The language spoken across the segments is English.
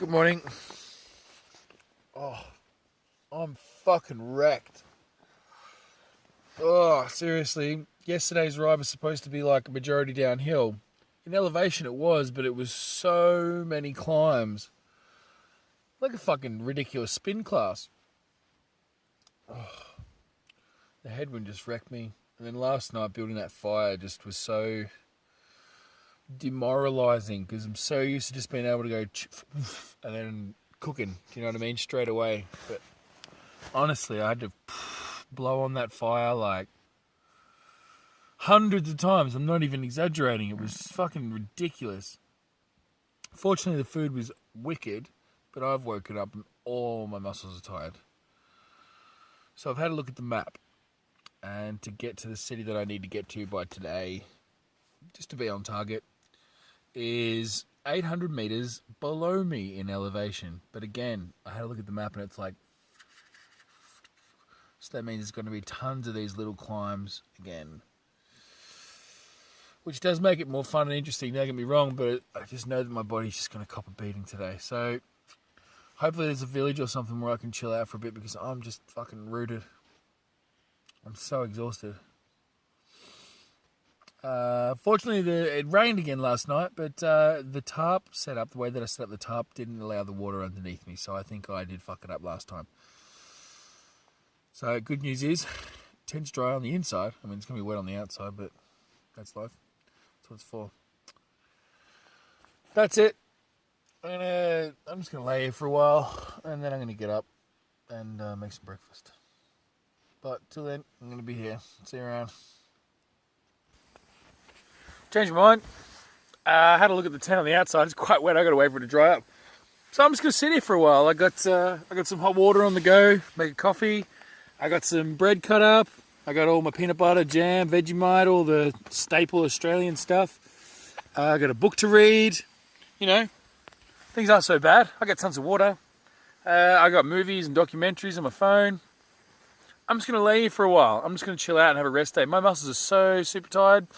Good morning. Oh, I'm fucking wrecked. Oh, seriously. Yesterday's ride was supposed to be like a majority downhill. In elevation it was, but it was so many climbs. Like a fucking ridiculous spin class. Oh, the headwind just wrecked me. And then last night building that fire just was so demoralising because I'm so used to just being able to go and then cooking, do you know what I mean, straight away. But honestly, I had to blow on that fire like hundreds of times. I'm not even exaggerating. It was fucking ridiculous. Fortunately, the food was wicked, but I've woken up and all my muscles are tired. So I've had a look at the map, and to get to the city that I need to get to by today, just to be on target, is 800 meters below me in elevation. But again, I had a look at the map and it's like, so that means there's going to be tons of these little climbs again, which does make it more fun and interesting, don't get me wrong, but I just know that my body's just going to cop a beating today. So hopefully there's a village or something where I can chill out for a bit because I'm just fucking rooted. I'm so exhausted. Fortunately, it rained again last night, but the tarp setup, the way that I set up the tarp, didn't allow the water underneath me, so I think I did fuck it up last time. So good news is, it tends dry on the inside. I mean, it's going to be wet on the outside, but that's life. That's what it's for. That's it. I'm just going to lay here for a while, and then I'm going to get up and make some breakfast. But till then, I'm going to be here. See you around. Changed my mind. I had a look at the tent on the outside. It's quite wet. I got to wait for it to dry up. So I'm just going to sit here for a while. I got some hot water on the go. Make a coffee. I got some bread cut up. I got all my peanut butter, jam, Vegemite, all the staple Australian stuff. I got a book to read. You know, things aren't so bad. I got tons of water. I got movies and documentaries on my phone. I'm just going to lay here for a while. I'm just going to chill out and have a rest day. My muscles are so super tired.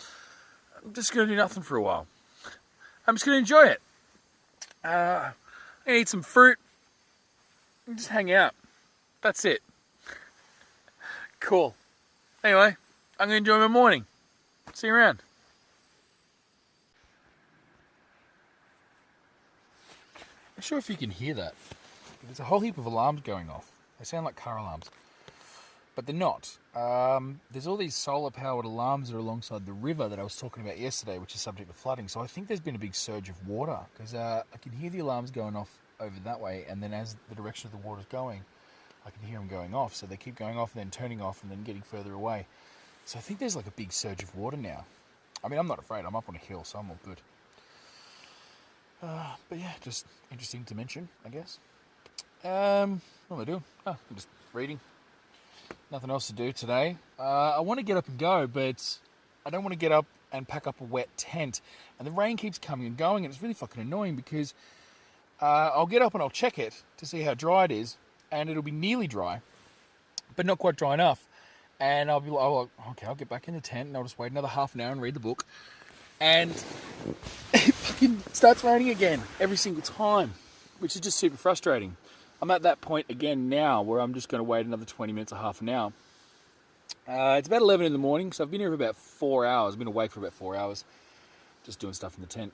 I'm just going to do nothing for a while. I'm just going to enjoy it. I'm going to eat some fruit and just hang out. That's it. Cool. Anyway, I'm going to enjoy my morning. See you around. I'm not sure if you can hear that. There's a whole heap of alarms going off. They sound like car alarms. But they're not. There's all these solar-powered alarms that are alongside the river that I was talking about yesterday, which is subject to flooding. So I think there's been a big surge of water, because I can hear the alarms going off over that way, and then as the direction of the water's going, I can hear them going off. So they keep going off and then turning off and then getting further away. So I think there's like a big surge of water now. I mean, I'm not afraid. I'm up on a hill, so I'm all good. But yeah, just interesting to mention, I guess. What am I doing? Oh, I'm just reading. Nothing else to do today. I want to get up and go, but I don't want to get up and pack up a wet tent. And the rain keeps coming and going, and it's really fucking annoying because I'll get up and I'll check it to see how dry it is, and it'll be nearly dry, but not quite dry enough. And I'll be like, oh, okay, I'll get back in the tent, and I'll just wait another half an hour and read the book. And it fucking starts raining again every single time, which is just super frustrating. I'm at that point again now where I'm just going to wait another 20 minutes or half an hour. It's about 11 in the morning, so I've been here for about 4 hours. I've been awake for about 4 hours, just doing stuff in the tent.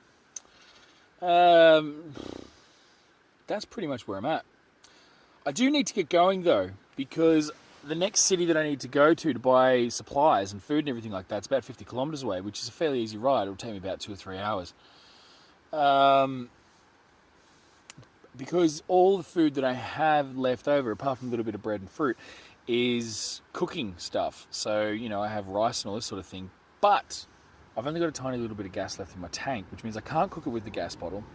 That's pretty much where I'm at. I do need to get going, though, because the next city that I need to go to buy supplies and food and everything like that, it's about 50 kilometres away, which is a fairly easy ride. It'll take me about 2 or 3 hours. Because all the food that I have left over, apart from a little bit of bread and fruit, is cooking stuff. So, you know, I have rice and all this sort of thing. But I've only got a tiny little bit of gas left in my tank, which means I can't cook it with the gas bottle.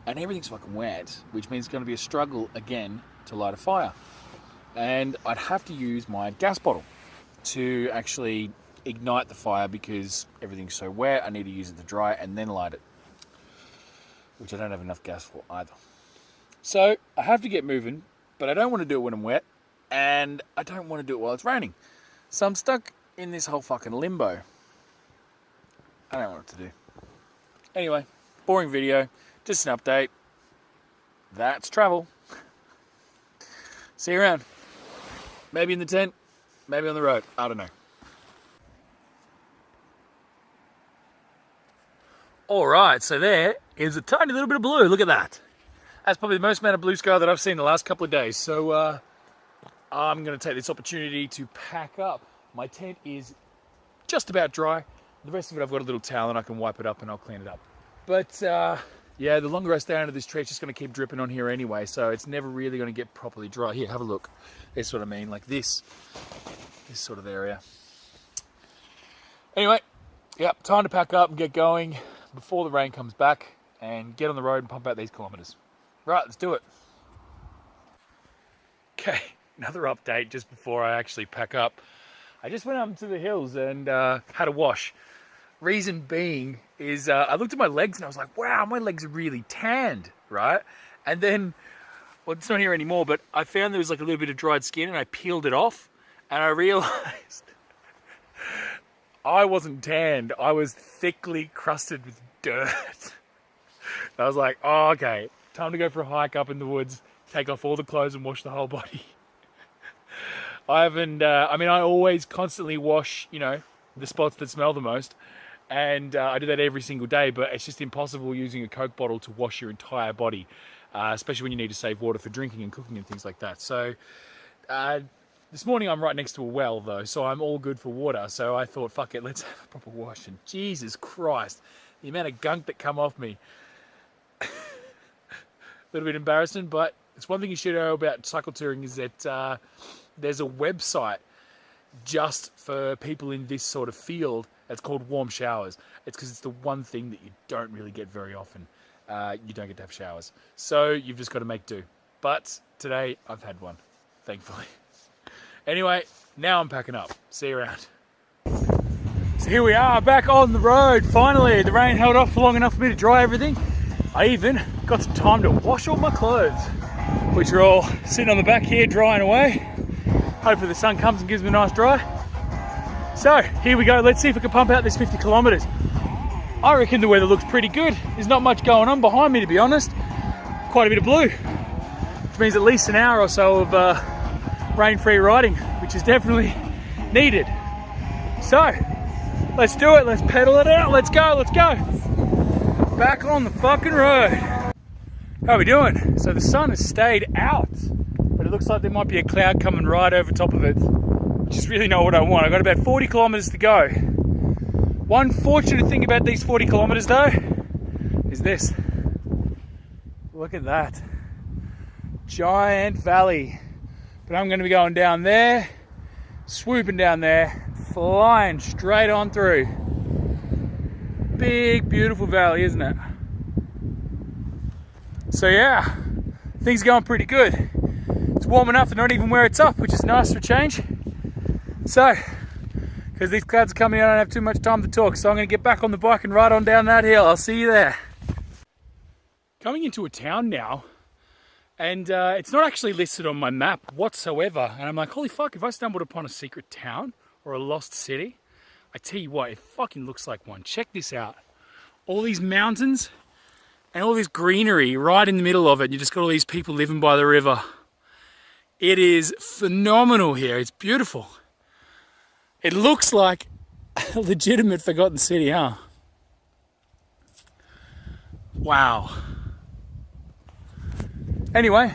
And everything's fucking wet, which means it's going to be a struggle again to light a fire. And I'd have to use my gas bottle to actually ignite the fire because everything's so wet. I need to use it to dry and then light it, which I don't have enough gas for either. So I have to get moving, but I don't want to do it when I'm wet, and I don't want to do it while it's raining. So I'm stuck in this whole fucking limbo. I don't know what to do. Anyway, boring video, just an update. That's travel. See you around. Maybe in the tent, maybe on the road. I don't know. Alright, so there is a tiny little bit of blue. Look at that. That's probably the most amount of blue sky that I've seen in the last couple of days. So I'm going to take this opportunity to pack up. My tent is just about dry. The rest of it, I've got a little towel and I can wipe it up and I'll clean it up. But yeah, the longer I stay under this tree, it's just going to keep dripping on here anyway. So it's never really going to get properly dry. Here, have a look. That's what I mean, like this sort of area. Anyway, yep, time to pack up and get going before the rain comes back and get on the road and pump out these kilometers. Right, let's do it. Okay, another update just before I actually pack up. I just went up to the hills and had a wash. Reason being is I looked at my legs and I was like, wow, my legs are really tanned, right? And then, well, it's not here anymore, but I found there was like a little bit of dried skin and I peeled it off and I realized I wasn't tanned. I was thickly crusted with dirt. I was like, oh, okay, time to go for a hike up in the woods, take off all the clothes and wash the whole body. I haven't, I mean, I always constantly wash, you know, the spots that smell the most. And I do that every single day, but it's just impossible using a Coke bottle to wash your entire body, especially when you need to save water for drinking and cooking and things like that. So this morning I'm right next to a well though, so I'm all good for water. So I thought, fuck it, let's have a proper wash. And Jesus Christ, the amount of gunk that come off me. A little bit embarrassing, but it's one thing you should know about cycle touring is that there's a website just for people in this sort of field. It's called Warm Showers. It's because it's the one thing that you don't really get very often. You don't get to have showers. So you've just got to make do. But today I've had one, thankfully. Anyway, now I'm packing up. See you around. So here we are, back on the road. Finally, the rain held off for long enough for me to dry everything. I even got some time to wash all my clothes, which are all sitting on the back here drying away. Hopefully the sun comes and gives me a nice dry. So here we go, let's see if we can pump out this 50 kilometers. I reckon the weather looks pretty good. There's not much going on behind me, to be honest. Quite a bit of blue, which means at least an hour or so of rain-free riding, which is definitely needed. So let's do it, let's pedal it out, let's go, let's go. Back on the fucking road. How are we doing? So the sun has stayed out, but it looks like there might be a cloud coming right over top of it, which is really not what I want. I've got about 40 kilometers to go. One fortunate thing about these 40 kilometers though, is this. Look at that. Giant valley. But I'm gonna be going down there, swooping down there, flying straight on through. Big, beautiful valley, isn't it? So yeah, things are going pretty good. It's warm enough to not even wear a top, which is nice for a change. So, because these clouds are coming in, I don't have too much time to talk, so I'm going to get back on the bike and ride on down that hill. I'll see you there. Coming into a town now, and it's not actually listed on my map whatsoever. And I'm like, holy fuck, if I stumbled upon a secret town or a lost city, I tell you what, it fucking looks like one. Check this out. All these mountains and all this greenery right in the middle of it. You just got all these people living by the river. It is phenomenal here. It's beautiful. It looks like a legitimate forgotten city, huh? Wow. Anyway,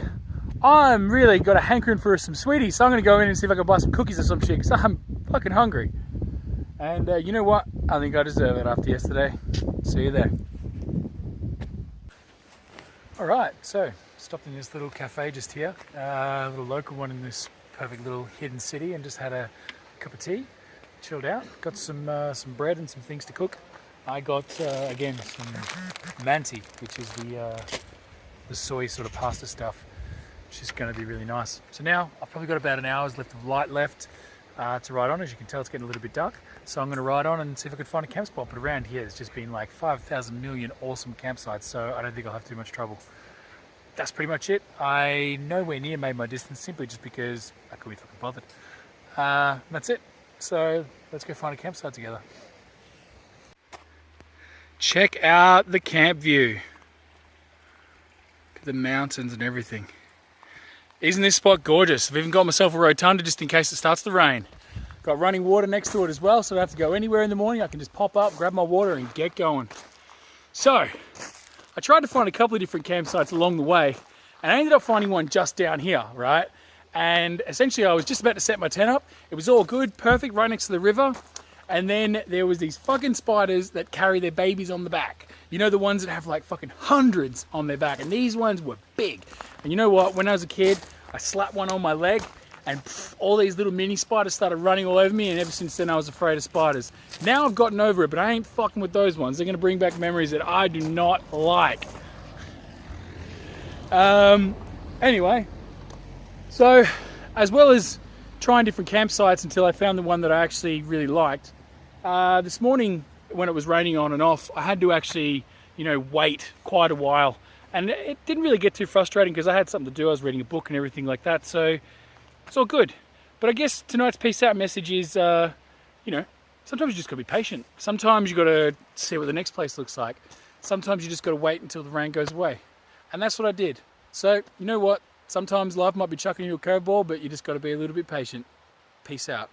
I'm really got a hankering for some sweeties, so I'm going to go in and see if I can buy some cookies or some shit, because I'm fucking hungry. And you know what? I think I deserve it after yesterday. See you there. Alright, so stopped in this little cafe just here, a little local one in this perfect little hidden city, and just had a cup of tea, chilled out, got some bread and some things to cook. I got, again, some manti, which is the soy sort of pasta stuff, which is going to be really nice. So now I've probably got about an hour's left of light left to ride on. As you can tell, it's getting a little bit dark, so I'm going to ride on and see if I can find a camp spot. But around here there's just been like 5,000 million awesome campsites, so I don't think I'll have too much trouble. That's pretty much it. I nowhere near made my distance simply just because I couldn't be fucking bothered. That's it. So let's go find a campsite together. Check out the camp view. the mountains and everything. Isn't this spot gorgeous? I've even got myself a rotunda just in case it starts to rain. Got running water next to it as well, so I don't have to go anywhere in the morning. I can just pop up, grab my water and get going. So, I tried to find a couple of different campsites along the way, and I ended up finding one just down here, right? And essentially I was just about to set my tent up. It was all good, perfect, right next to the river. And then there was these fucking spiders that carry their babies on the back. You know, the ones that have like fucking hundreds on their back. And these ones were big. And you know what? When I was a kid, I slapped one on my leg and all these little mini spiders started running all over me. And ever since then, I was afraid of spiders. Now I've gotten over it, but I ain't fucking with those ones. They're going to bring back memories that I do not like. Anyway, so as well as trying different campsites until I found the one that I actually really liked, this morning when it was raining on and off, I had to actually, wait quite a while. And it didn't really get too frustrating because I had something to do. I was reading a book and everything like that, so it's all good. But I guess tonight's peace out message is, sometimes you just gotta be patient. Sometimes you gotta see what the next place looks like. Sometimes you just gotta wait until the rain goes away. And that's what I did. So, you know what? Sometimes life might be chucking you a curveball, but you just gotta be a little bit patient. Peace out.